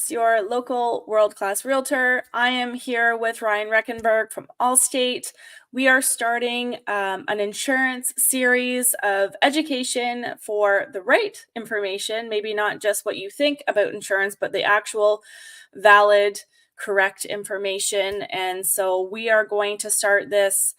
Your local world-class realtor. I am here with Ryan Reckenberg from Allstate. We are starting an insurance series of education for the right information, maybe not just what you think about insurance, but the actual valid, correct information. And so we are going to start this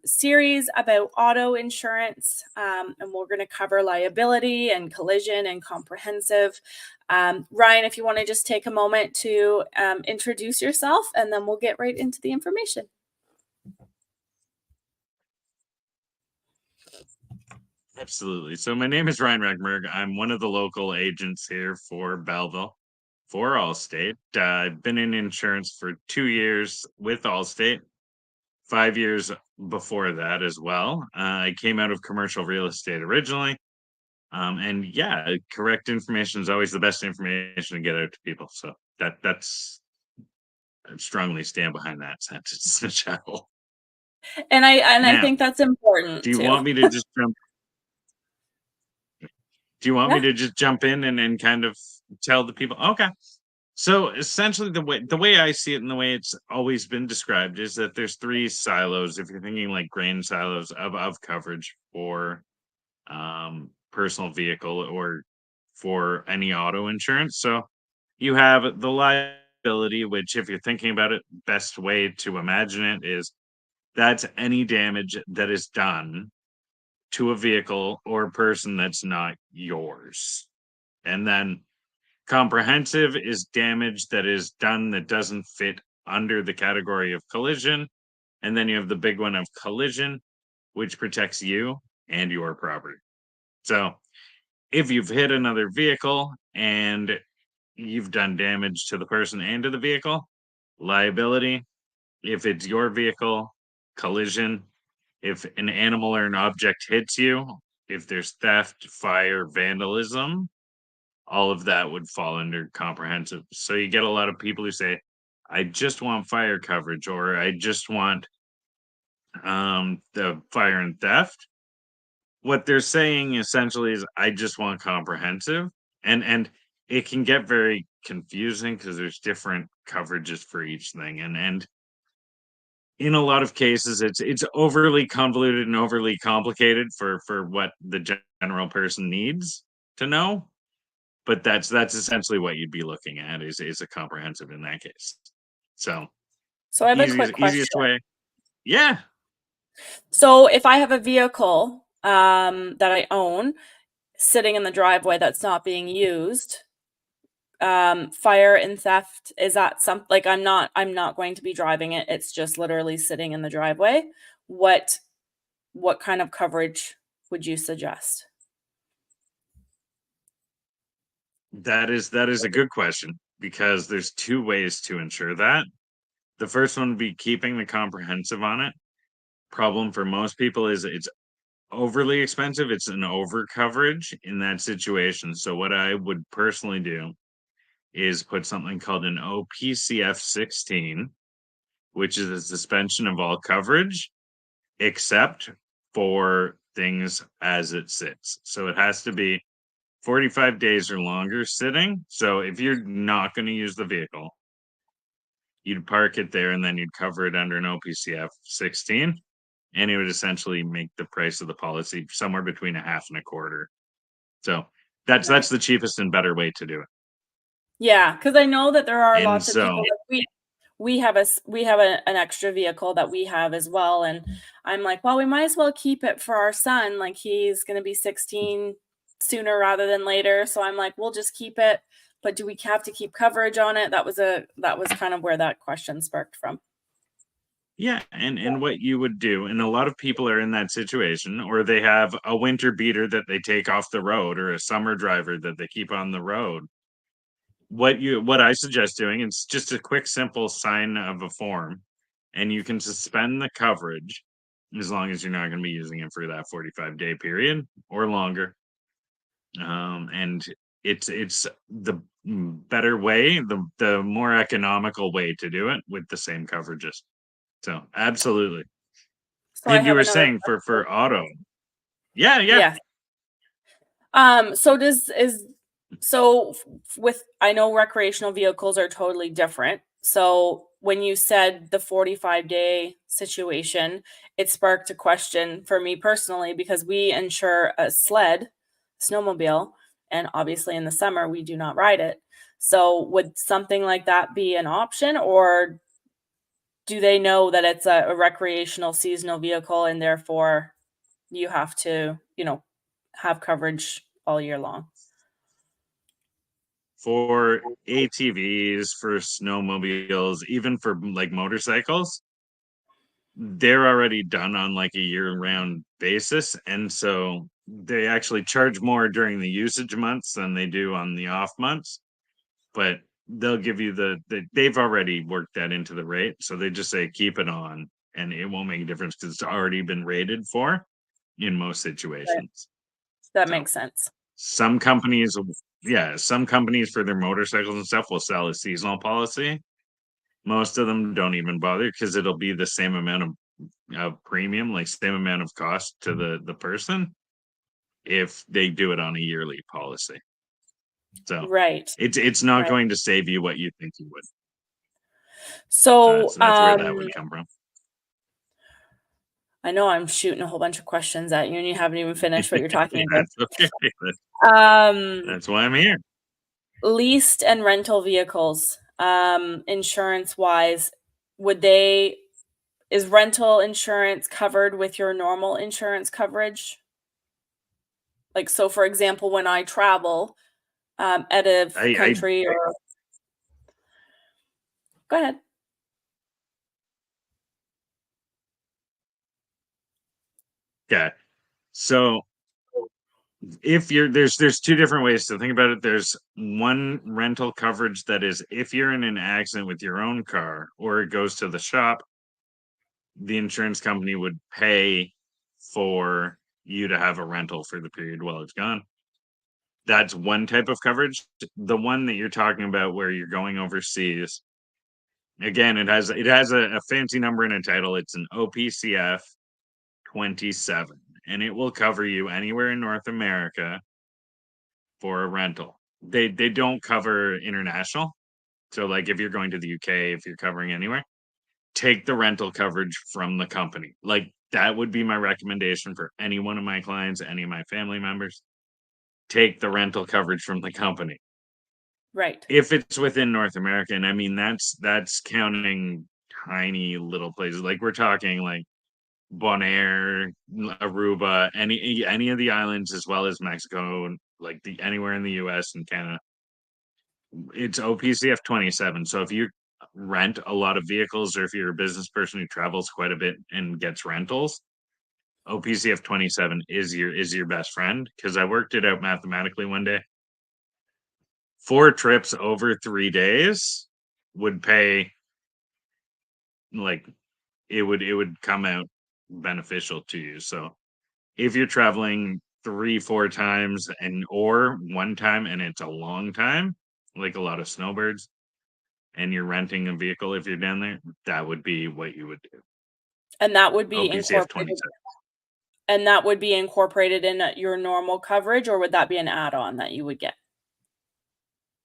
series about auto insurance, and we're going to cover liability and collision and comprehensive. Ryan, if you want to just take a moment to introduce yourself, and then we'll get right into the information. Absolutely. So my name is Ryan Reckenberg. I'm one of the local agents here for Belleville for Allstate. I've been in insurance for 2 years with Allstate, 5 years before that as well. I came out of commercial real estate originally. And yeah, correct information is always the best information to get out to people. So that's I strongly stand behind that sentence, Michelle. And I Now, think that's important do you too. want me to just jump Do you want me Yeah. to just jump in and kind of tell the people? Okay. So essentially the way I see it and the way it's always been described is that there's three silos, if you're thinking like grain silos of coverage for personal vehicle or for any auto insurance. So you have the liability, which if you're thinking about it, best way to imagine it is that's any damage that is done to a vehicle or person that's not yours. And then comprehensive is damage that is done that doesn't fit under the category of collision. And then you have the big one of collision, which protects you and your property. So if you've hit another vehicle and you've done damage to the person and to the vehicle, liability. If it's your vehicle, collision. If an animal or an object hits you, if there's theft, fire, vandalism, all of that would fall under comprehensive. So you get a lot of people who say, I just want fire coverage or I just want the fire and theft. What they're saying essentially is I just want comprehensive. And it can get very confusing because there's different coverages for each thing. And in a lot of cases it's overly convoluted and overly complicated for what the general person needs to know, but that's essentially what you'd be looking at is a comprehensive in that case. So So I have a quick easiest question. way. Yeah. So if I have a vehicle that I own sitting in the driveway that's not being used, fire and theft, is that some like I'm not going to be driving it. It's just literally sitting in the driveway. What what kind of coverage would you suggest? That is a good question because there's two ways to ensure that. The first one would be keeping the comprehensive on it. Problem for most people is it's overly expensive. It's an over coverage in that situation. So what I would personally do is put something called an OPCF 16, which is a suspension of all coverage except for things as it sits. So it has to be 45 days or longer sitting. So if you're not going to use the vehicle, you'd park it there and then you'd cover it under an OPCF 16. And it would essentially make the price of the policy somewhere between a half and a quarter. So that's Right. the cheapest and better way to do it. Yeah, because I know that there are And lots of so people like we have an extra vehicle that we have as well, and I'm like, well, we might as well keep it for our son. Like he's going to be 16 sooner rather than later, so I'm like, we'll just keep it. But do we have to keep coverage on it? That was kind of where that question sparked from. yeah, and what you would do, and a lot of people are in that situation, or they have a winter beater that they take off the road, or a summer driver that they keep on the road. What I suggest doing is just a quick, simple sign of a form, and you can suspend the coverage as long as you're not going to be using it for that 45-day period or longer. And it's the better way, the more economical way to do it with the same coverages. So absolutely. So I And you have were another saying for question. auto. Yeah, yeah. Yes. So does is So I know recreational vehicles are totally different. So when you said the 45-day situation, it sparked a question for me personally because we insure a sled, snowmobile, and obviously in the summer we do not ride it. So would something like that be an option, or do they know that it's a recreational seasonal vehicle and therefore you have to, have coverage all year long? For ATVs, for snowmobiles, even for like motorcycles, they're already done on like a year-round basis, and so they actually charge more during the usage months than they do on the off months. But they'll give you they've already worked that into the rate, so they just say keep it on, and it won't make a difference because it's already been rated for in most Right. situations. That So makes sense. some companies, yeah, some companies for their motorcycles and stuff will sell a seasonal policy. Most of them don't even bother because it'll be the same amount of premium, like same amount of cost to the person if they do it on a yearly policy. So Right. it's not Right. going to save you what you think you would. So, So that's where that would come from. I know I'm shooting a whole bunch of questions at you and you haven't even finished what you're talking about. That's okay. Um, That's why I'm here. Leased and rental vehicles, insurance-wise, would they is rental insurance covered with your normal insurance coverage? Like, so for example, when I travel, out of I country or Go ahead. yeah. So if you're there's two different ways to think about it. There's one rental coverage that is if you're in an accident with your own car or it goes to the shop, the insurance company would pay for you to have a rental for the period while it's gone. That's one type of coverage. The one that you're talking about where you're going overseas, again, it has a fancy number in a title. It's an OPCF 27, and it will cover you anywhere in North America for a rental. They don't cover international. So like if you're going to the UK, if you're covering anywhere, take the rental coverage from the company. Like that would be my recommendation for any one of my clients, any of my family members. Take the rental coverage from the company. Right. If it's within North America, and I mean that's counting tiny little places. Like we're talking like Bonaire, Aruba, any of the islands as well as Mexico, like the anywhere in the US and Canada. It's OPCF 27. So if you rent a lot of vehicles or if you're a business person who travels quite a bit and gets rentals, OPCF 27 is your best friend because I worked it out mathematically one day. 4 trips over 3 days would pay like it would come out beneficial to you. So if you're traveling 3 4 times and or one time and it's a long time, like a lot of snowbirds, and you're renting a vehicle if you're down there, that would be what you would do. And that would be OPCF incorporated 27. and that would be incorporated in, your normal coverage, or would that be an add-on that you would get?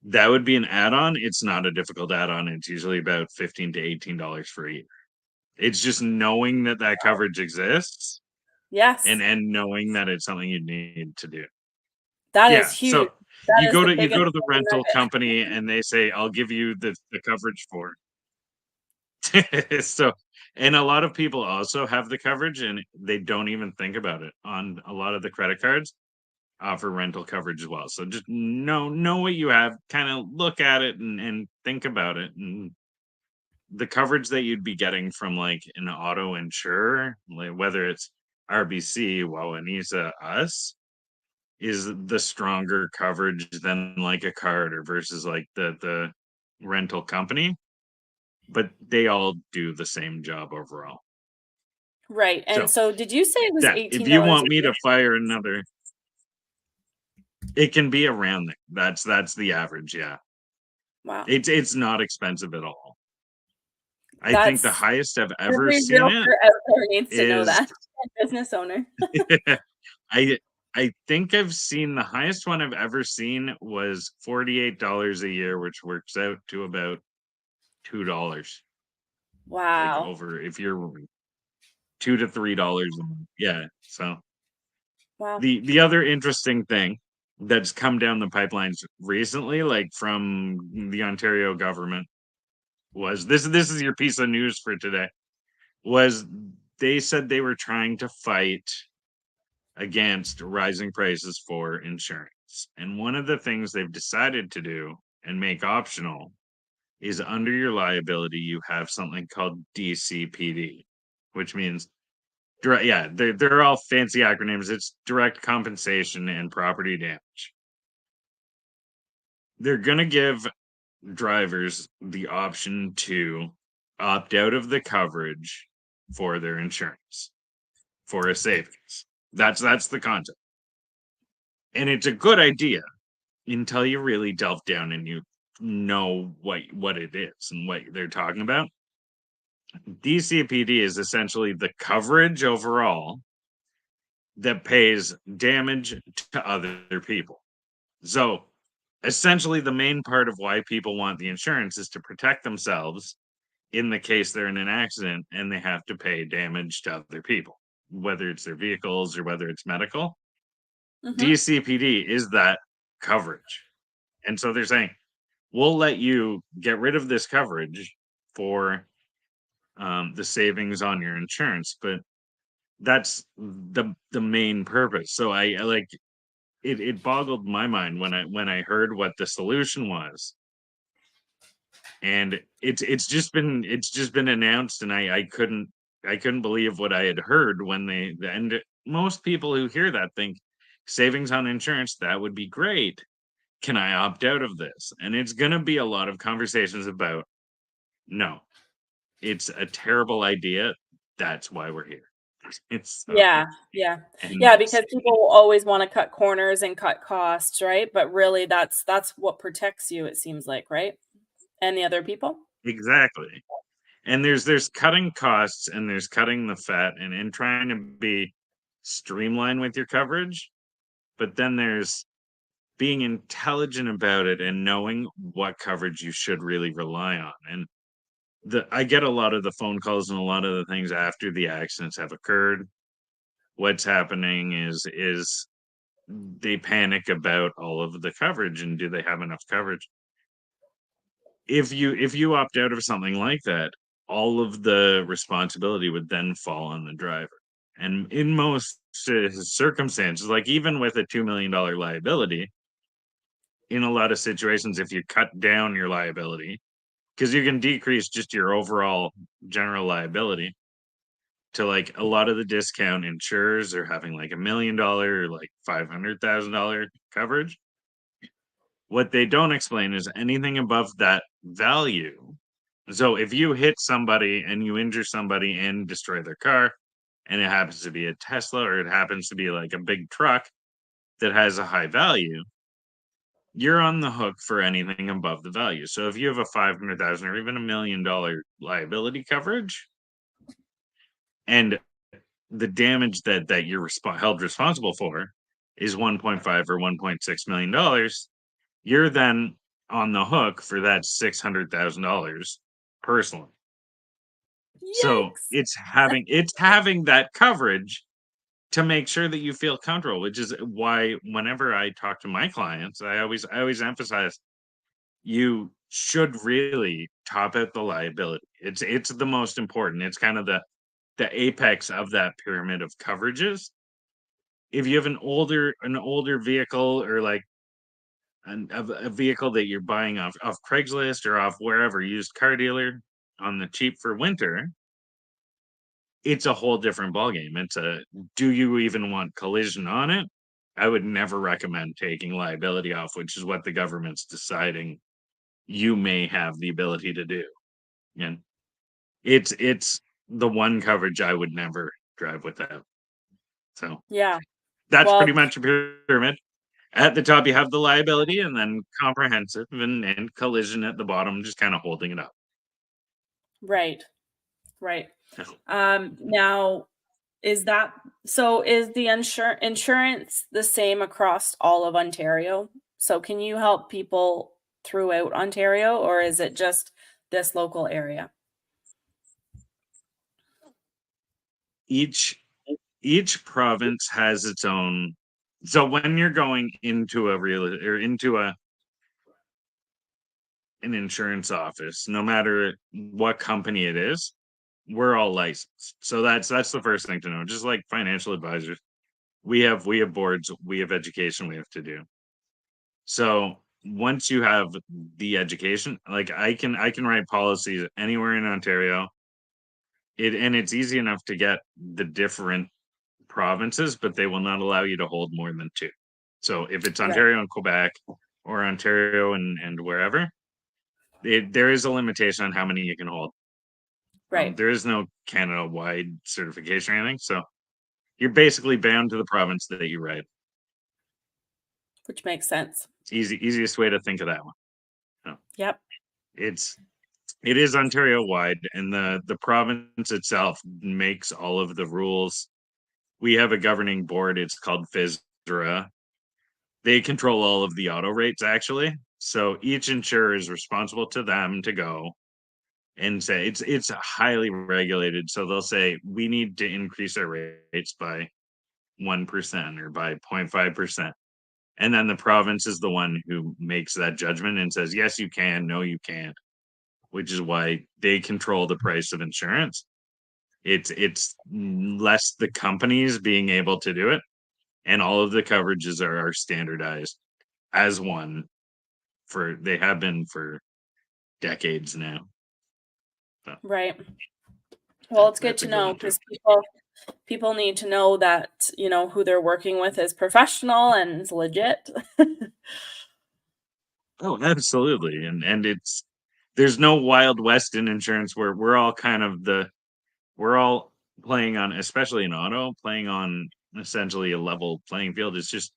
That would be an add-on. It's not a difficult add-on. It's usually about $15 to $18 for a year. It's just knowing that that coverage exists and Yes. and knowing that it's something you need to do. That is Yeah. huge. So That you is go the to you biggest go to the golden rental nugget. company and they say, I'll give you the coverage for so, and a lot of people also have the coverage and they don't even think about it on a lot of the credit cards offer rental coverage as well. So just know what you have, kind of look at it and think about it. And the coverage that you'd be getting from like an auto insurer, like whether it's RBC, Wawanesa, us, is the stronger coverage than like a card or versus like the rental company, but they all do the same job overall. Right, and So so did you say it was that if you $18 want a me year? to fire another, it can be around there. That's the average. Yeah, Wow. it's not expensive at all. I think the That's highest I've ever every seen it realtor out there needs to know is that, and business owner. I I think I've seen the highest one I've ever seen was $48 a year, which works out to about $2. Like Wow. over if you're $2 to $3. Yeah. So Wow. the other interesting thing that's come down the pipelines recently, like from the Ontario government, was this is your piece of news for today, was they said they were trying to fight against rising prices for insurance. And one of the things they've decided to do and make optional is under your liability, you have something called DCPD, which means direct, yeah, they're all fancy acronyms. It's direct compensation and property damage. They're going to give drivers the option to opt out of the coverage for their insurance for a savings. That's the concept. And it's a good idea until you really delve down and you know what it is and what they're talking about. DCPD is essentially the coverage overall that pays damage to other people. So essentially, the main part of why people want the insurance is to protect themselves in the case they're in an accident and they have to pay damage to other people, whether it's their vehicles or whether it's medical. Hmm. DCPD is that coverage. And so they're saying, we'll let you get rid of this coverage for the savings on your insurance, but that's the main purpose. So I like it boggled my mind when I heard what the solution was. And it's just been announced, and I couldn't believe what I had heard when they and most people who hear that think savings on insurance, that would be great. Can I opt out of this? And it's going to be a lot of conversations about no, it's a terrible idea. That's why we're here. It's so Yeah, yeah. and Yeah, because people will always wanna cut corners and cut costs, right? But really that's what protects you, it seems like, right? And the other people? exactly. And there's cutting costs and there's cutting the fat and trying to be streamlined with your coverage, but then there's being intelligent about it and knowing what coverage you should really rely on. And I get a lot of the phone calls and a lot of the things after the accidents have occurred. What's happening is they panic about all of the coverage and do they have enough coverage? If you opt out of something like that, all of the responsibility would then fall on the driver. And in most circumstances, like even with a $2 million liability, in a lot of situations, if you cut down your liability, because you can decrease just your overall general liability to like a lot of the discount insurers are having like $1 million or like $500,000 coverage. What they don't explain is anything above that value. So if you hit somebody and you injure somebody and destroy their car, and it happens to be a Tesla or it happens to be like a big truck that has a high value, you're on the hook for anything above the value. So if you have a 500,000 or even $1 million liability coverage, and the damage that you're held responsible for is 1.5 or 1.6 million dollars, you're then on the hook for that $600,000 personally. So Yikes. it's having that coverage to make sure that you feel comfortable, which is why whenever I talk to my clients, I always emphasize you should really top out the liability. It's the most important. It's kind of the apex of that pyramid of coverages. If you have an older vehicle or like a vehicle that you're buying off Craigslist or off wherever used car dealer on the cheap for winter, it's a whole different ballgame. It's a do you even want collision on it? I would never recommend taking liability off, which is what the government's deciding you may have the ability to do. And it's the one coverage I would never drive without. So Yeah. that's pretty Well, much a pyramid. At the top, you have the liability, and then comprehensive and collision at the bottom, just kind of holding it up. right, right. Now Is that so? Is the insurance the same across all of Ontario? So can you help people throughout Ontario, or is it just this local area? Each each province has its own. So when you're going into a real or into a an insurance office, no matter what company it is, we're all licensed. So that's the first thing to know. Just like financial advisors, we have boards, we have education we have to do. So once you have the education, like I can write policies anywhere in Ontario. It's easy enough to get the different provinces, but they will not allow you to hold more than two. So if it's Right, Ontario and Quebec or Ontario and wherever, there is a limitation on how many you can hold. right, There is no Canada-wide certification or anything, so you're basically bound to the province that you write. which makes sense. It's easiest way to think of that one. No, Yep, it's it is Ontario-wide, and the province itself makes all of the rules. We have a governing board. It's called FISRA. They control all of the auto rates actually. So each insurer is responsible to them to go and say it's highly regulated. So they'll say we need to increase our rates by 1% or by 0.5%. And then the province is the one who makes that judgment and says, yes, you can, no, you can't, which is why they control the price of insurance. It's less the companies being able to do it, and all of the coverages are standardized as one for they have been for decades now. So right. Well, it's good that's to a good know one too. because people need to know that, who they're working with is professional and is legit. Oh, absolutely. And it's there's no wild west in insurance where we're all playing on, especially in auto, playing on essentially a level playing field. It's just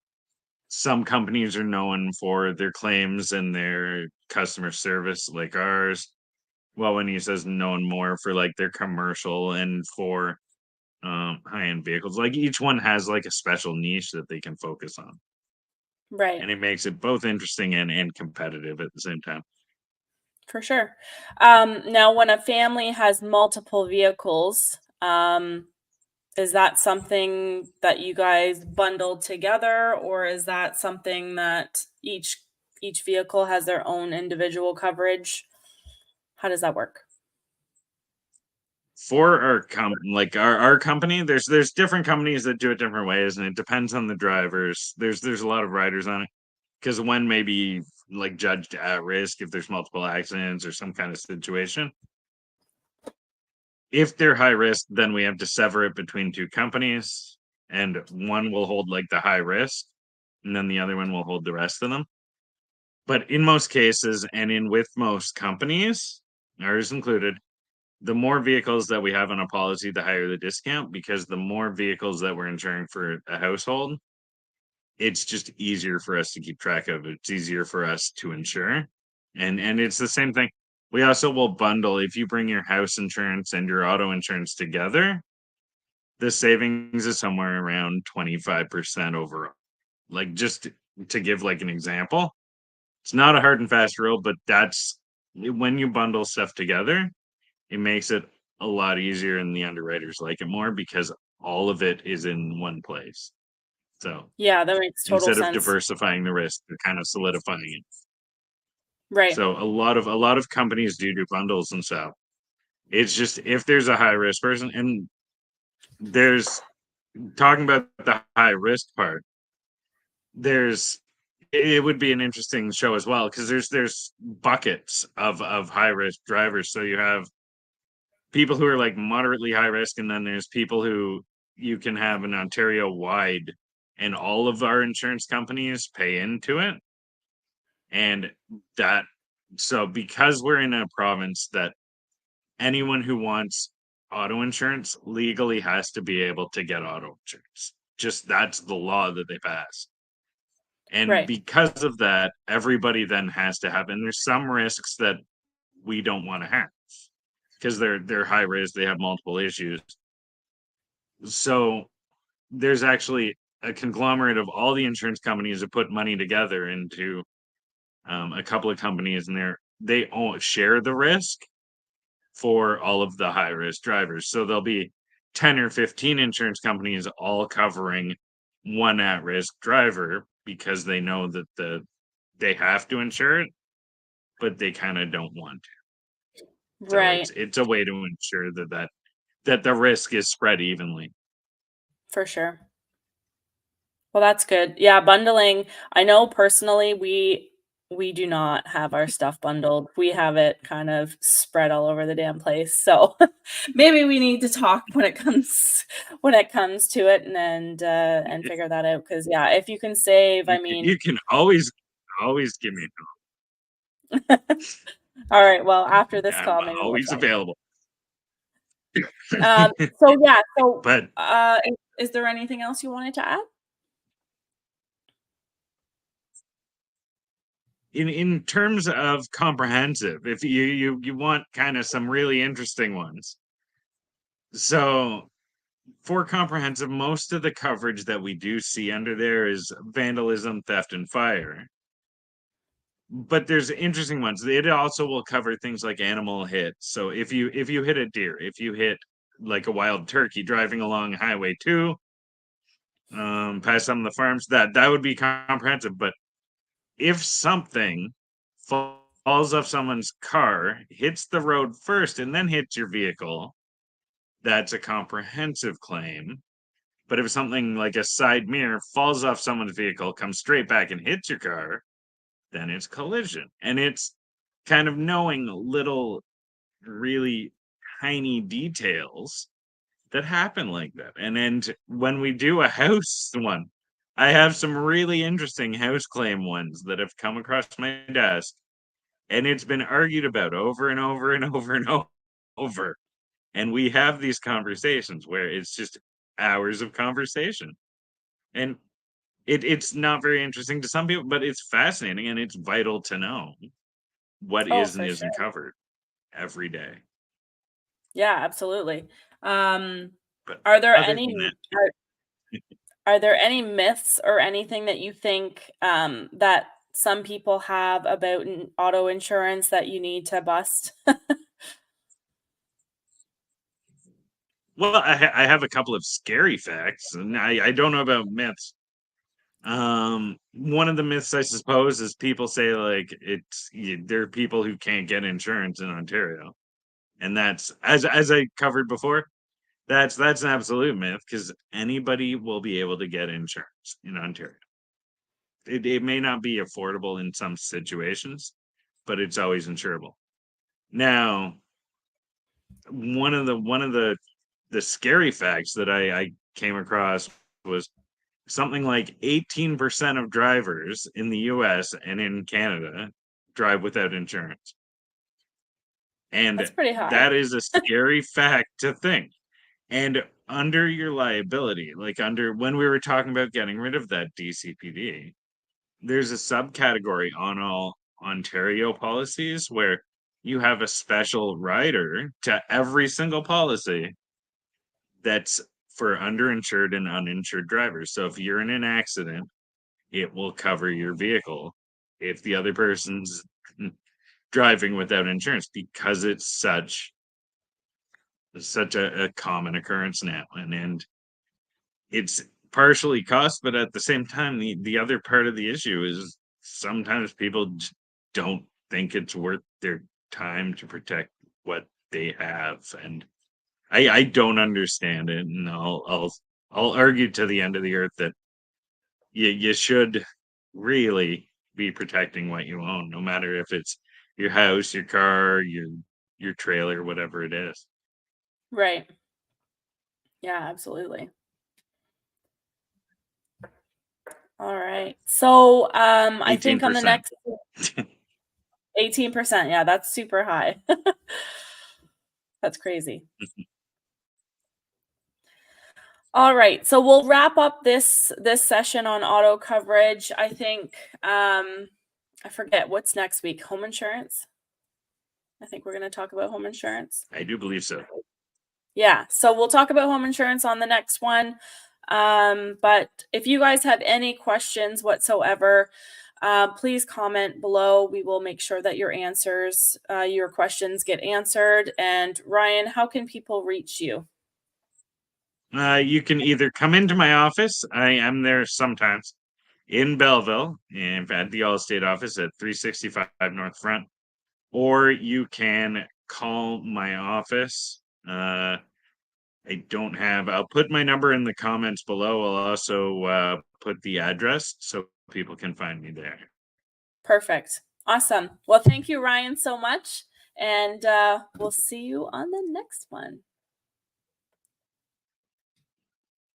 some companies are known for their claims and their customer service like ours. Well, when he says known more for like their commercial and for high-end vehicles, like each one has like a special niche that they can focus on, Right, and it makes it both interesting and competitive at the same time. for sure. Now, when a family has multiple vehicles, is that something that you guys bundle together, or is that something that each vehicle has their own individual coverage? How does that work? For like our company, there's different companies that do it different ways, and it depends on the drivers. There's a lot of riders on it because one may be like judged at risk if there's multiple accidents or some kind of situation. If they're high risk, then we have to sever it between two companies, and one will hold like the high risk, and then the other one will hold the rest of them. But in most cases, and in with most companies, ours included, the more vehicles that we have on a policy, the higher the discount, because the more vehicles that we're insuring for a household, it's just easier for us to keep track of. It's easier for us to insure. And it's the same thing. We also will bundle if you bring your house insurance and your auto insurance together, the savings is somewhere around 25% overall. Like just to give like an example, it's not a hard and fast rule, but that's when you bundle stuff together, it makes it a lot easier and the underwriters like it more because all of it is in one place. So Yeah, that makes total instead of sense. diversifying the risk, they're kind of solidifying it. Right. So a lot of companies do bundles and so it's just if there's a high risk person and there's talking about the high risk part, there's it would be an interesting show as well because there's buckets of high risk drivers. So you have people who are like moderately high risk, and then there's people who you can have an Ontario wide, and all of our insurance companies pay into it. And that, so because we're in a province that anyone who wants auto insurance legally has to be able to get auto insurance. Just that's the law that they pass. And Right. because of that, everybody then has to have, and there's some risks that we don't want to have because they're high risk, they have multiple issues. So there's actually a conglomerate of all the insurance companies that put money together into a couple of companies, and they all share the risk for all of the high risk drivers. So there'll be 10 or 15 insurance companies all covering one at risk driver because they know that they have to insure it, but they kind of don't want to. So Right. it's a way to ensure that the risk is spread evenly. For sure. Well, that's good. Yeah, bundling. I know personally we do not have our stuff bundled. We have it kind of spread all over the damn place. So maybe we need to talk when it comes to it and figure that out. Because yeah, if you can save, I mean, You can always give me a all right. Well, after call. this I'm call, maybe we'll always try. available. So yeah. So But is there anything else you wanted to add? in terms of comprehensive, if you want kind of some really interesting ones. So for comprehensive, most of the coverage that we do see under there is vandalism, theft, and fire. But there's interesting ones. It also will cover things like animal hits. So if you hit a deer, if you hit like a wild turkey driving along Highway 2, past some of the farms, that would be comprehensive. But if something falls off someone's car, hits the road first, and then hits your vehicle, that's a comprehensive claim. But if something like a side mirror falls off someone's vehicle, comes straight back and hits your car, then it's collision. And it's kind of knowing little, really tiny details that happen like that. And when we do a house one, I have some really interesting house claim ones that have come across my desk, and it's been argued about over and over and over and over. And we have these conversations where it's just hours of conversation. And it's not very interesting to some people, but it's fascinating and it's vital to know what Oh, is and for sure. isn't covered every day. Yeah, absolutely. Um, But are there other any than that, are there any myths or anything that you think, that some people have about auto insurance that you need to bust? well, I have a couple of scary facts, and I don't know about myths. One of the myths, I suppose, is people say like there are people who can't get insurance in Ontario, and that's as I covered before. That's an absolute myth because anybody will be able to get insurance in Ontario. It may not be affordable in some situations, but it's always insurable. Now, one of the scary facts that I came across was something like 18% of drivers in the US and in Canada drive without insurance. That's And pretty high. that is a scary fact to think. And under your liability, like under when we were talking about getting rid of that DCPD, there's a subcategory on all Ontario policies where you have a special rider to every single policy that's for underinsured and uninsured drivers. So if you're in an accident, it will cover your vehicle if the other person's driving without insurance because it's such a common occurrence now. And it's partially cost, but at the same time, the other part of the issue is sometimes people just don't think it's worth their time to protect what they have, and I don't understand it, and I'll argue to the end of the earth that you should really be protecting what you own, no matter if it's your house, your car, your trailer, whatever it is. Right. Yeah, absolutely. All right. So, I Eighteen think on the percent. next 18%, yeah, that's super high. That's crazy. All right, so we'll wrap up this session on auto coverage. I think, I forget what's next week. Home insurance? I think we're gonna talk about home insurance. I do believe so. Yeah, so we'll talk about home insurance on the next one. But if you guys have any questions whatsoever, please comment below. We will make sure that your questions get answered. And Ryan, how can people reach you? You can either come into my office. I am there sometimes in Belleville, and at the Allstate office at 365 North Front, or you can call my office. I'll put my number in the comments below. I'll also put the address so people can find me there. Perfect. Awesome. Well, thank you, Ryan, so much. And we'll see you on the next one.